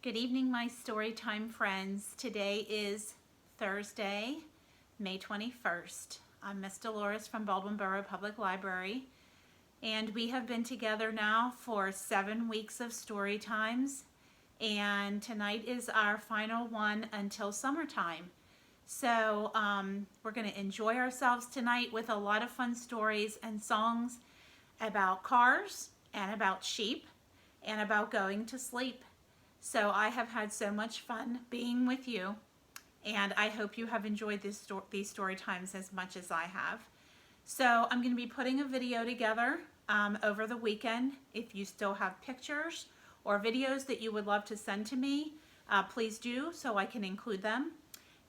Good evening, my Storytime friends. Today is Thursday, May 21st. I'm Miss Dolores from Baldwin Borough Public Library, and we have been together now for 7 weeks of Storytimes, and tonight is our final one until summertime. So we're going to enjoy ourselves tonight with a lot of fun stories and songs about cars and about sheep and about going to sleep. So I have had so much fun being with you, and I hope you have enjoyed these story times as much as I have. So I'm going to be putting a video together over the weekend. If you still have pictures or videos that you would love to send to me, please do so I can include them.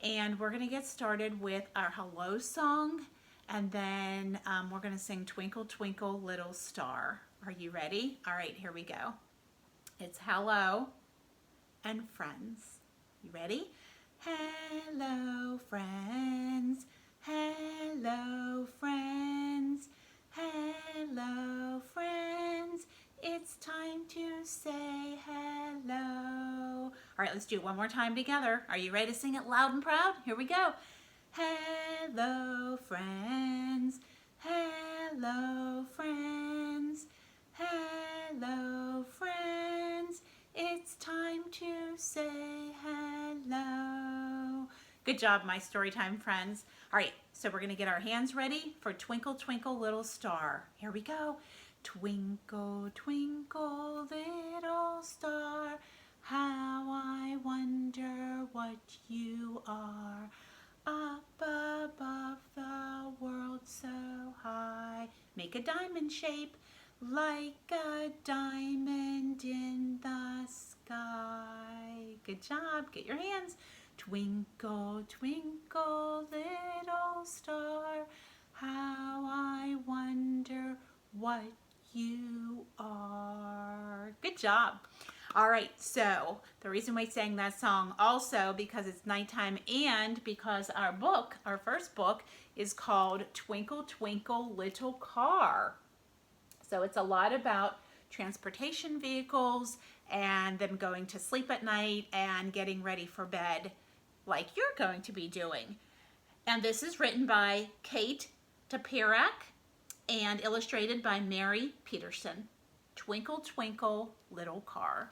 And we're going to get started with our hello song, and then we're going to sing Twinkle, Twinkle, Little Star. Are you ready? All right, here we go. It's hello and friends. You ready? Hello, friends. Hello, friends. Hello, friends. It's time to say hello. All right, let's do it one more time together. Are you ready to sing it loud and proud? Here we go. Hello, friends. Hello, friends. Hello, friends. It's time to say hello. Good job, my Storytime friends. All right, so we're going to get our hands ready for Twinkle, Twinkle, Little Star. Here we go. Twinkle, twinkle, little star, how I wonder what you are. Up above the world so high, make a diamond shape like a diamond in the sky. Good job. Get your hands. Twinkle, twinkle, little star, how I wonder what you are. Good job. All right, so the reason we sang that song also because it's nighttime and because our first book is called Twinkle, Twinkle, Little Car. So it's a lot about transportation vehicles and them going to sleep at night and getting ready for bed like you're going to be doing. And this is written by Kate Tapirak and illustrated by Mary Peterson. Twinkle, Twinkle, Little Car.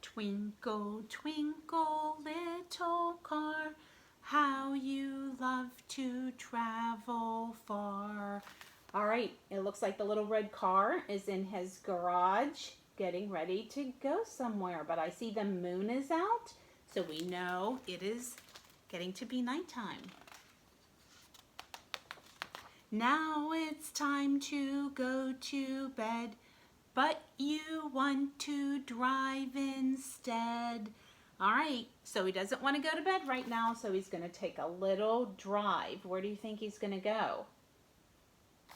Twinkle, twinkle, little car, how you love to travel far. All right, it looks like the little red car is in his garage getting ready to go somewhere, but I see the moon is out, so we know it is getting to be nighttime. Now it's time to go to bed, but you want to drive instead. All right, so he doesn't want to go to bed right now, so he's going to take a little drive. Where do you think he's going to go? Do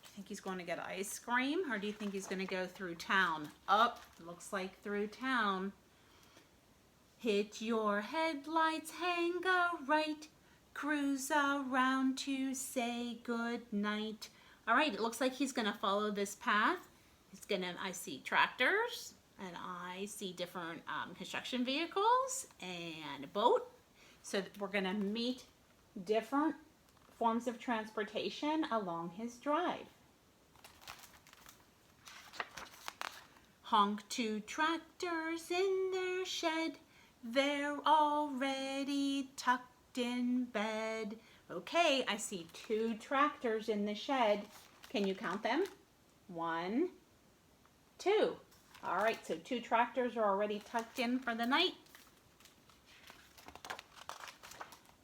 you think he's going to get ice cream, or do you think he's going to go through town? Oh, looks like through town. Hit your headlights, hang a right, cruise around to say good night. All right, it looks like he's going to follow this path. I see tractors, and I see different construction vehicles and a boat. So we're going to meet different forms of transportation along his drive. Honk to tractors in their shed, they're already tucked in bed. Okay, I see 2 tractors in the shed. Can you count them? 1, 2. All right, so 2 tractors are already tucked in for the night.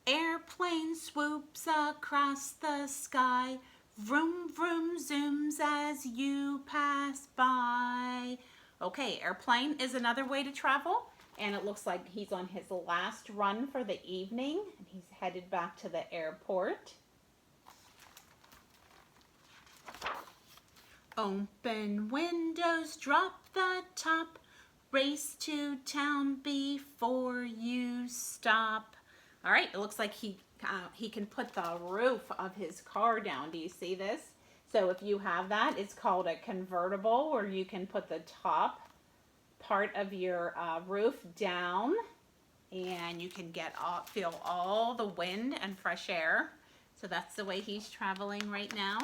Airplane swoops across the sky. Vroom, vroom, zooms as you pass by. Okay, airplane is another way to travel, and it looks like he's on his last run for the evening, and he's headed back to the airport. Open windows, drop the top, race to town before you stop. All right, it looks like he can put the roof of his car down. Do you see this? So if you have that, it's called a convertible, where you can put the top part of your roof down, and you can feel all the wind and fresh air. So that's the way he's traveling right now.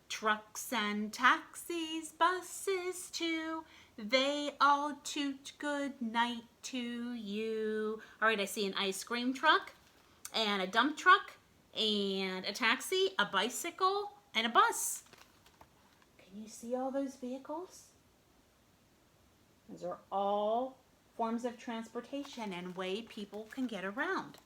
Trucks and taxis, buses too, they all toot good night to you. All right, I see an ice cream truck and a dump truck and a taxi, a bicycle, and a bus. Can you see all those vehicles? Those are all forms of transportation and way people can get around.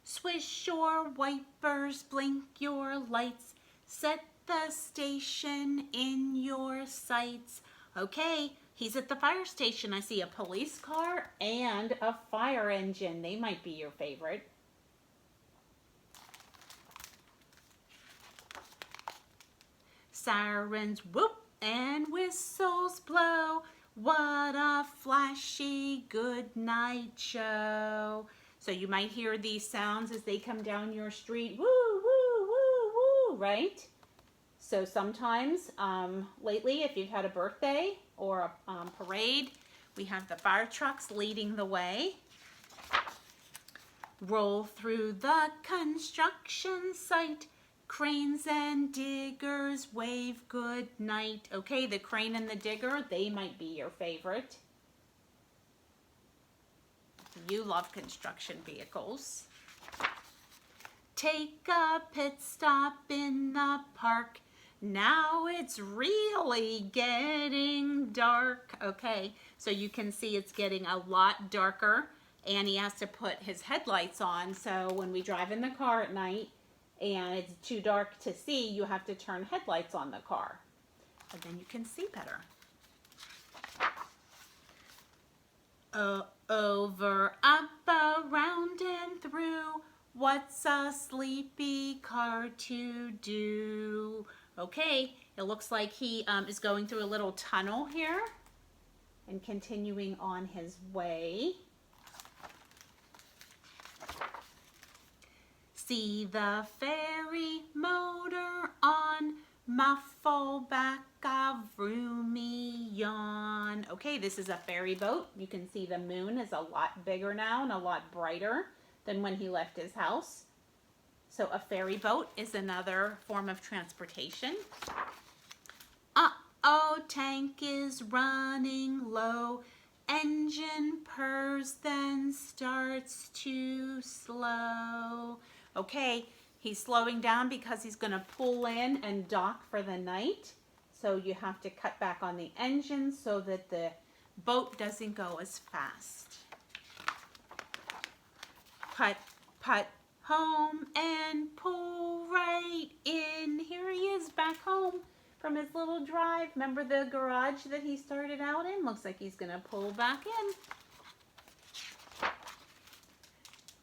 Swish your wipers, blink your lights, set the station in your sights. Okay, he's at the fire station. I see a police car and a fire engine. They might be your favorite. Sirens whoop and whistles blow. What a flashy good night show. So you might hear these sounds as they come down your street. Woo, woo, woo, woo, right? So sometimes, lately, if you've had a birthday or a parade, we have the fire trucks leading the way. Roll through the construction site. Cranes and diggers wave good night. Okay, the crane and the digger, they might be your favorite. You love construction vehicles. Take a pit stop in the park. Now it's really getting dark. Okay, so you can see it's getting a lot darker, and he has to put his headlights on. So when we drive in the car at night and it's too dark to see, you have to turn headlights on the car, and then you can see better. Over, up, around, and through. What's a sleepy car to do? Okay, it looks like he is going through a little tunnel here and continuing on his way. See the ferry motor on, muffle back a roomy yawn. Okay, this is a ferry boat. You can see the moon is a lot bigger now and a lot brighter than when he left his house. So a ferry boat is another form of transportation. Uh-oh, tank is running low. Engine purrs, then starts to slow. Okay, he's slowing down because he's going to pull in and dock for the night. So you have to cut back on the engine so that the boat doesn't go as fast. Put, put, home and pull right in. Here he is back home from his little drive. Remember the garage that he started out in? Looks like he's going to pull back in.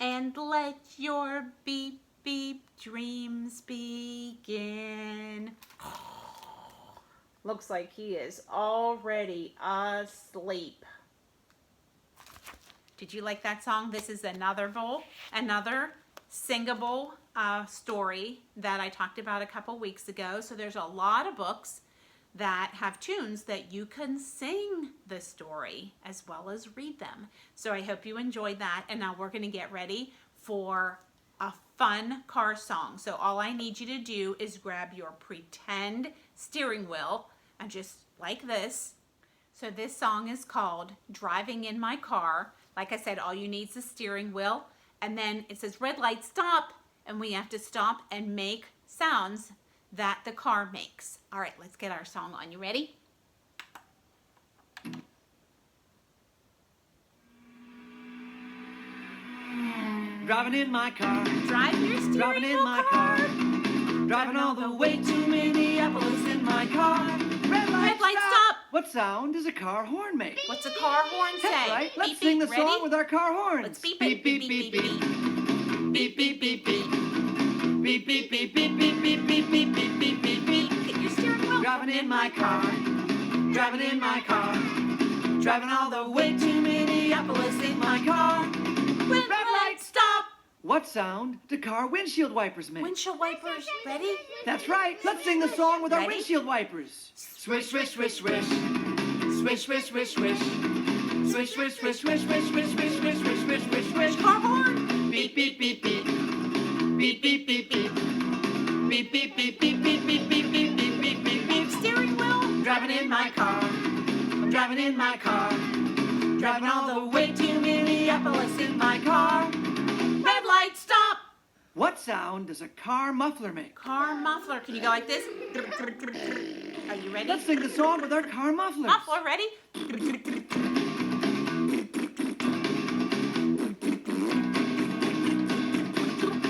And let your beep, beep dreams begin. Looks like he is already asleep. Did you like that song? This is another singable story that I talked about a couple weeks ago. So there's a lot of books that have tunes that you can sing the story as well as read them. So I hope you enjoyed that. And now we're going to get ready for a fun car song. So all I need you to do is grab your pretend steering wheel and just like this. So this song is called Driving in My Car. Like I said, all you need is the steering wheel, and then it says red light, stop, and we have to stop and make sounds that the car makes. All right, let's get our song on. You ready? Driving in my car. Drive your steering Driving in wheel, my car. Driving all the way to Minneapolis in my car. Red light, stop. What sound does a car horn make? What's a car horn say? That's right. Let's Beep, sing beep. the song Ready? with our car horns. Let's beep Beep, it. beep, beep, beep. Beep, beep, beep, beep. Beep, beep, beep, beep, beep, beep, beep, beep, beep, beep, beep, beep. Get your steering wheel. Driving in my car. Driving in my car. Driving all the way to Minneapolis in my car. Red light, stop. What sound do car windshield wipers make? Windshield wipers. Ready? That's right. Let's sing the song with our Ready? windshield wipers. Swish, swish, swish, swish. Swish, swish, swish, swish. Swish, swish, swish, swish, swish, swish, swish, swish, swish, swish, swish, swish. Car horn. Beep, beep, beep, beep. Beep, beep, beep, beep. Beep, beep, beep, beep, beep, beep, beep, beep, beep, beep, beep, beep. Steering wheel. Driving in my car. I'm driving in my car. Driving all the way to Minneapolis in my car. Red light. Stop. What sound does a car muffler make? Car muffler. Can you go like this? Are you ready? Let's sing the song with our car mufflers. Muffler. Ready?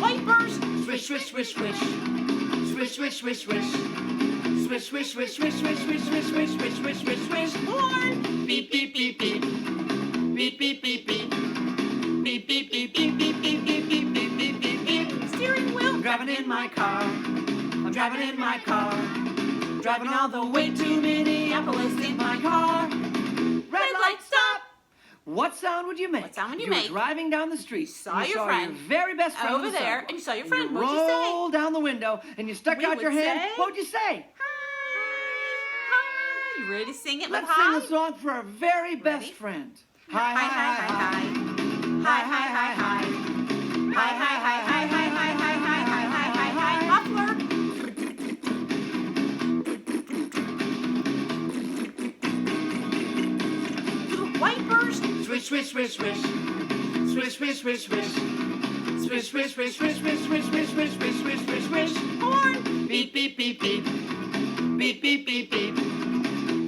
Wipers. Swish, swish, swish, swish. Swish, swish, swish, swish. Swish, swish, swish, swish, swish, swish, swish, swish, swish, swish, swish, swish. Horn. Beep, beep, beep, beep. Beep, beep, beep, beep. Beep, beep, beep, beep, beep, beep, beep, beep, beep, beep, beep, beep. Steering wheel. I'm driving in my car. I'm driving in my car. Driving all the way to Minneapolis in my car. Red light, stop! What sound would you make? What sound would you were make? driving down the street. Saw and you your saw friend your very best friend on over the there, sidewalk. and you saw your And friend. you What'd you say? rolled down the window and you stuck We out your would hand. say- What would you say? Hi. You ready to sing it with Let's hi? sing the song for our very best Ready? friend. Hi, hi, hi, hi. Hi, hi, hi, hi. Hi, hi, hi, hi, hi, hi, hi, hi, hi, hi, hi, hi. Muffler. Wipers. Swish, swish, swish, swish. Swish, swish, swish, swish. Swish, swish, swish, swish, swish, swish, swish, swish, swish, swish, swish, swish. Horn. Beep, beep, beep, beep. Beep, beep, beep, beep.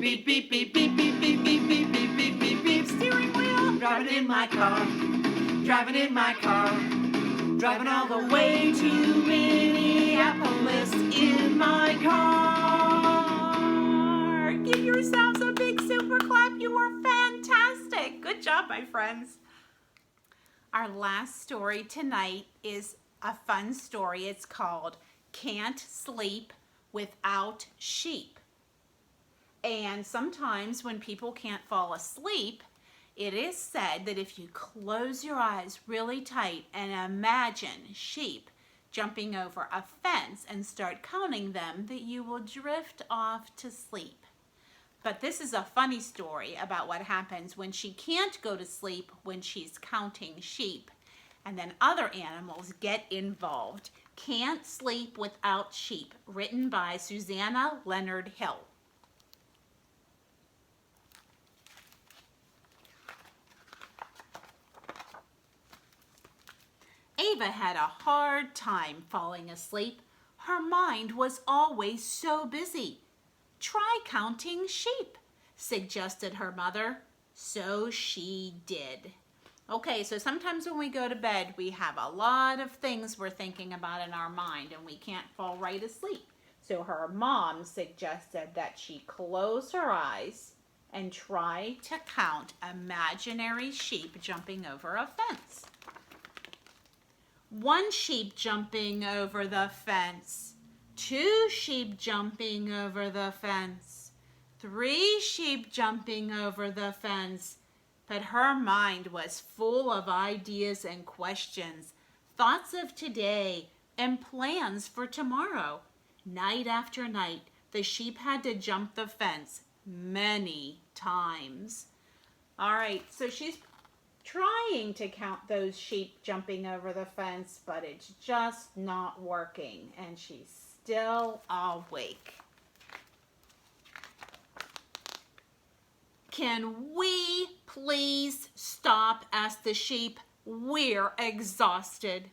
Beep, beep, beep, beep, beep, beep, beep, beep, beep, beep, beep, beep. Steering wheel. Driving in my car. Driving in my car. Driving all the way to Minneapolis in my car. Give yourselves a big super clap. You were fantastic. Good job, my friends. Our last story tonight is a fun story. It's called Can't Sleep Without Sheep. And sometimes when people can't fall asleep, it is said that if you close your eyes really tight and imagine sheep jumping over a fence and start counting them, that you will drift off to sleep. But this is a funny story about what happens when she can't go to sleep when she's counting sheep. And then other animals get involved. Can't Sleep Without Sheep, written by Susanna Leonard Hill. Ava had a hard time falling asleep. Her mind was always so busy. Try counting sheep, suggested her mother. So she did. Okay, so sometimes when we go to bed, we have a lot of things we're thinking about in our mind and we can't fall right asleep. So her mom suggested that she close her eyes and try to count imaginary sheep jumping over a fence. One sheep jumping over the fence. Two sheep jumping over the fence. Three sheep jumping over the fence. But her mind was full of ideas and questions, thoughts of today, and plans for tomorrow. Night after night, the sheep had to jump the fence many times. All right, so she's trying to count those sheep jumping over the fence, but it's just not working, and she's still awake. Can we please stop? Asked the sheep. We're exhausted.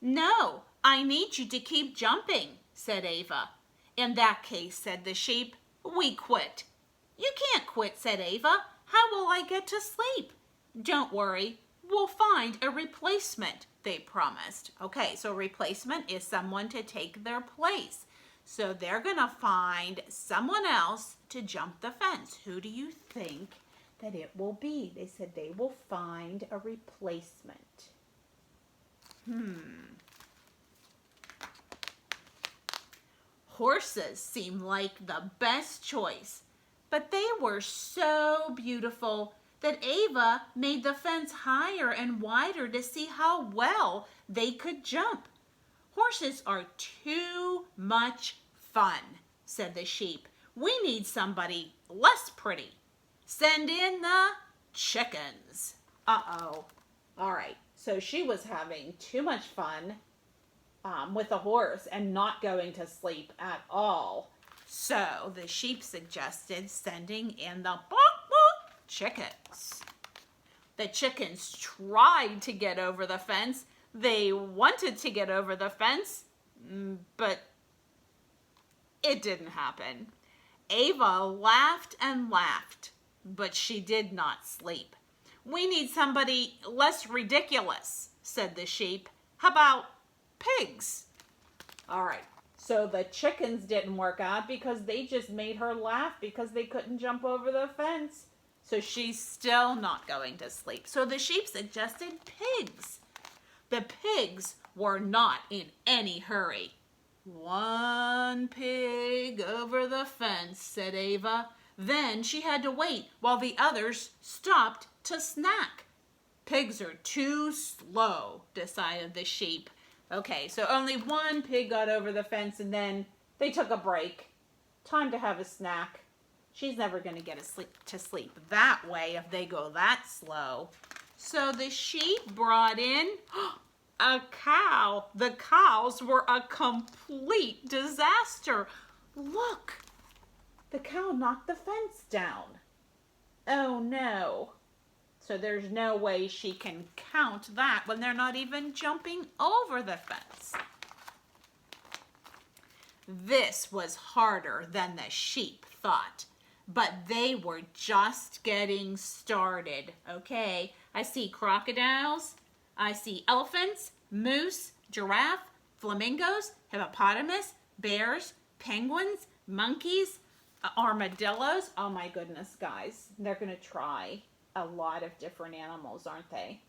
No, I need you to keep jumping, said Ava. In that case, said the sheep, we quit. You can't quit, said Ava. How will I get to sleep? Don't worry, we'll find a replacement, they promised. Okay, so a replacement is someone to take their place. So they're going to find someone else to jump the fence. Who do you think that it will be? They said they will find a replacement. Horses seemed like the best choice, but they were so beautiful that Ava made the fence higher and wider to see how well they could jump. Horses are too much fun, said the sheep. We need somebody less pretty. Send in the chickens. Uh-oh. All right, so she was having too much fun with the horse and not going to sleep at all. So the sheep suggested sending in the chickens. The chickens tried to get over the fence. They wanted to get over the fence, but it didn't happen. Ava laughed and laughed, but she did not sleep. We need somebody less ridiculous, said the sheep. How about pigs? All right, so the chickens didn't work out because they just made her laugh because they couldn't jump over the fence. So she's still not going to sleep. So the sheep suggested pigs. The pigs were not in any hurry. One pig over the fence, said Ava. Then she had to wait while the others stopped to snack. Pigs are too slow, decided the sheep. Okay, so only one pig got over the fence and then they took a break. Time to have a snack. She's never going to get to sleep that way if they go that slow. So the sheep brought in a cow. The cows were a complete disaster. Look, the cow knocked the fence down. Oh no. So there's no way she can count that when they're not even jumping over the fence. This was harder than the sheep thought, but they were just getting started. Okay, I see crocodiles, I see elephants, moose, giraffe, flamingos, hippopotamus, bears, penguins, monkeys, armadillos. Oh my goodness, guys, they're going to try a lot of different animals, aren't they?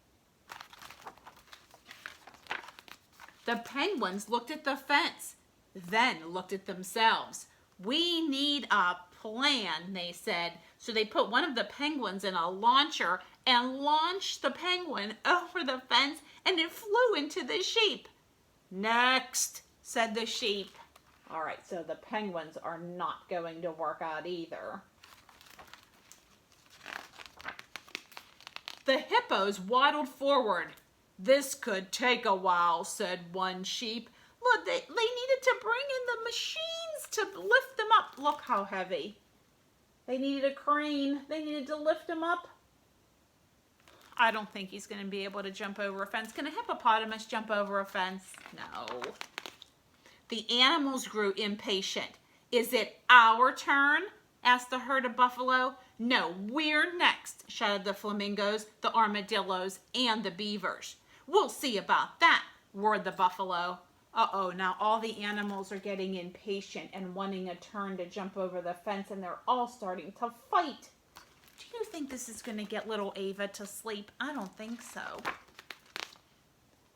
The penguins looked at the fence, then looked at themselves. We need a plan, they said. So they put one of the penguins in a launcher and launched the penguin over the fence, and it flew into the sheep. Next, said the sheep. All right, so the penguins are not going to work out either. The hippos waddled forward. This could take a while, said one sheep. Look, they needed to bring in the machines to lift them up. Look how heavy. They needed a crane. They needed to lift him up. I don't think he's going to be able to jump over a fence. Can a hippopotamus jump over a fence? No. The animals grew impatient. Is it our turn? Asked the herd of buffalo. No, we're next, shouted the flamingos, the armadillos, and the beavers. We'll see about that, roared the buffalo. Uh-oh, now all the animals are getting impatient and wanting a turn to jump over the fence, and they're all starting to fight. Do you think this is going to get little Ava to sleep? I don't think so.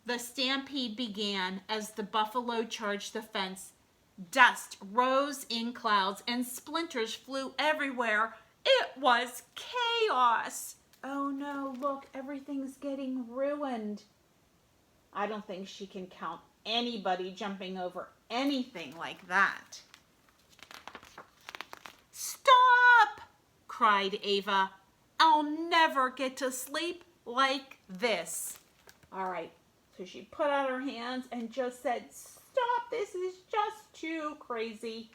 The stampede began as the buffalo charged the fence. Dust rose in clouds and splinters flew everywhere. It was chaos. Oh no, look, everything's getting ruined. I don't think she can count anybody jumping over anything like that. Stop! Cried Ava. I'll never get to sleep like this. All right, so she put out her hands and just said, stop, this is just too crazy.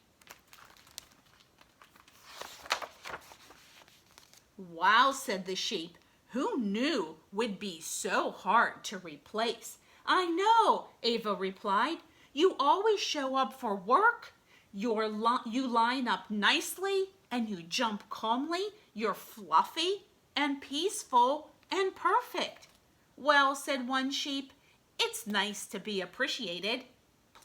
Wow, said the sheep. Who knew would be so hard to replace? I know, Ava replied. You always show up for work. You line up nicely and you jump calmly. You're fluffy and peaceful and perfect. Well, said one sheep, it's nice to be appreciated.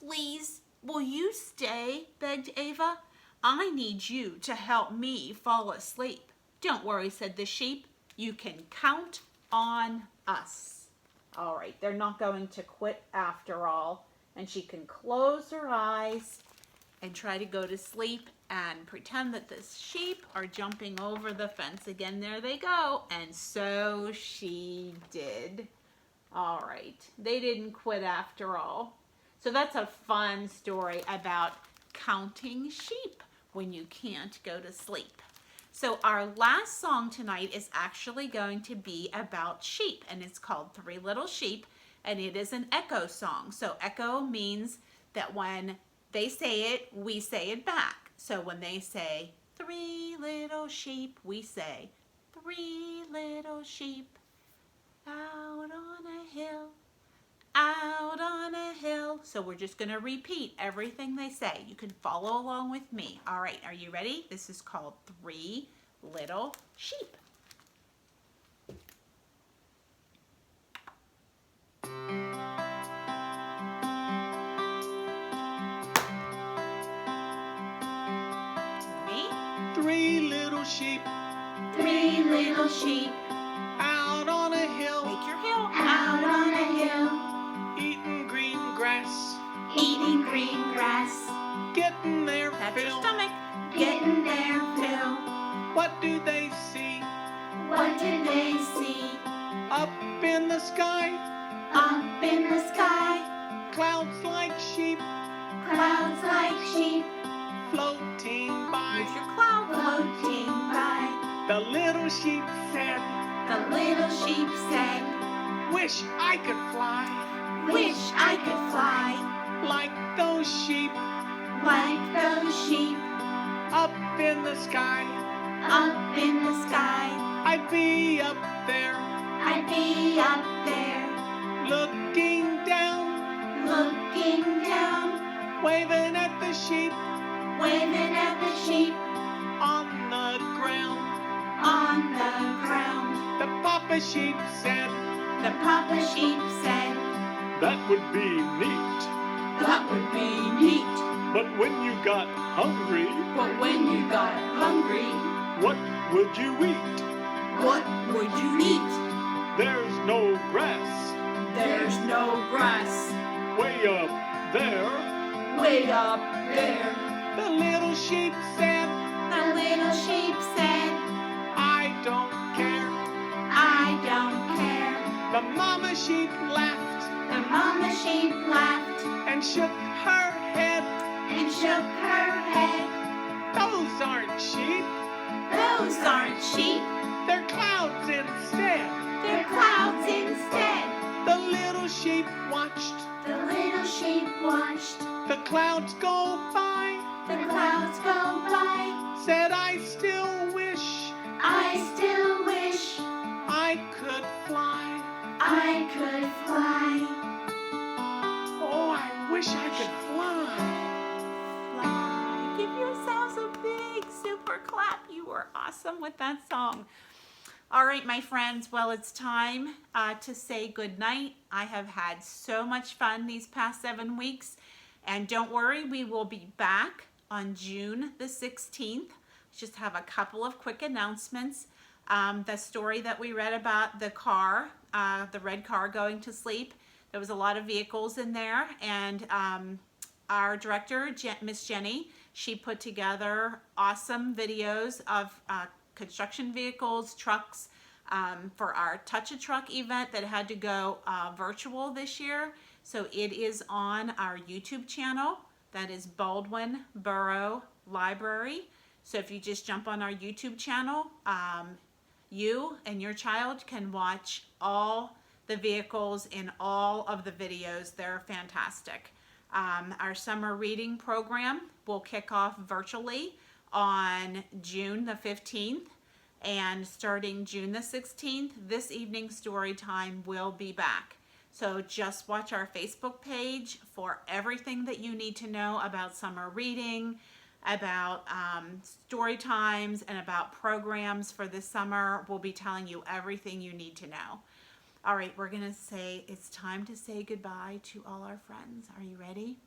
Please, will you stay? Begged Ava. I need you to help me fall asleep. Don't worry, said the sheep. You can count on us. All right, they're not going to quit after all. And she can close her eyes and try to go to sleep and pretend that the sheep are jumping over the fence. Again, there they go. And so she did. All right, they didn't quit after all. So that's a fun story about counting sheep when you can't go to sleep. So our last song tonight is actually going to be about sheep, and it's called Three Little Sheep, and it is an echo song. So echo means that when they say it, we say it back. So when they say, three little sheep, we say, three little sheep, out on a hill, out on a hill. So we're just going to repeat everything they say. You can follow along with me. All right, are you ready? This is called Three Little Sheep. Me? Three little sheep Three little sheep, out on a hill, make your hill, out on a hill, eating green grass, eating green grass. getting their That's your fill. stomach, getting their fill. What do they see What did they see? up in the sky? Up in the sky, Clouds like sheep clouds like sheep. floating by. Here's your cloud floating by. The little sheep said, The little sheep said, wish I could fly wish I could fly like those sheep like those sheep up in the sky. up in the sky. I'd be up there I'd be up there looking down, looking down, waving at the sheep waving at the sheep on the ground. on the ground. The papa sheep said, The papa sheep said, that would be neat. that would be neat. But when you got hungry, But when you got hungry, what would you eat? what would you eat? There's no grass There's no grass way up there. way up there. The little sheep said, The little sheep said, I don't care. I don't care. The mama sheep laughed The mama sheep laughed and shook her head. and shook her head. Those aren't sheep, Those aren't sheep, they're clouds instead. they're clouds instead. The little sheep watched The little sheep watched the clouds go by, the clouds go by. said, I still wish I still wish I could fly. I could fly. Oh, I wish I could fly. Fly. Give yourselves a big super clap. You were awesome with that song. All right, my friends, well, it's time to say goodnight. I have had so much fun these past 7 weeks. And don't worry, we will be back on June the 16th. Just have a couple of quick announcements. The story that we read about the car, the red car going to sleep, there was a lot of vehicles in there. And our director, Miss Jenny, she put together awesome videos of construction vehicles, trucks, for our Touch a Truck event that had to go virtual this year. So it is on our YouTube channel. That is Baldwin Borough Library. So if you just jump on our YouTube channel, you and your child can watch all the vehicles in all of the videos. They're fantastic. Our summer reading program will kick off virtually on June the 15th. And starting June the 16th, this evening's story time will be back. So just watch our Facebook page for everything that you need to know about summer reading, about story times, and about programs for this summer. We'll be telling you everything you need to know. All right, we're going to say it's time to say goodbye to all our friends. Are you ready?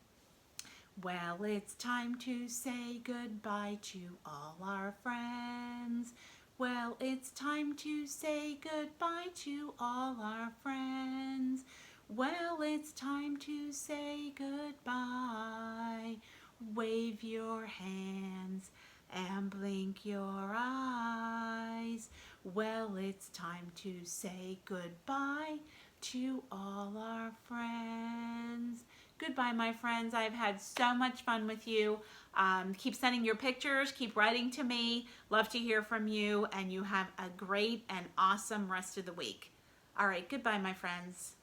Well, it's time to say goodbye to all our friends. Well, it's time to say goodbye to all our friends. Well, it's time to say goodbye. Wave your hands and blink your eyes. Well, it's time to say goodbye to all our friends. Goodbye, my friends. I've had so much fun with you. Keep sending your pictures. Keep writing to me. Love to hear from you. And you have a great and awesome rest of the week. All right. Goodbye, my friends.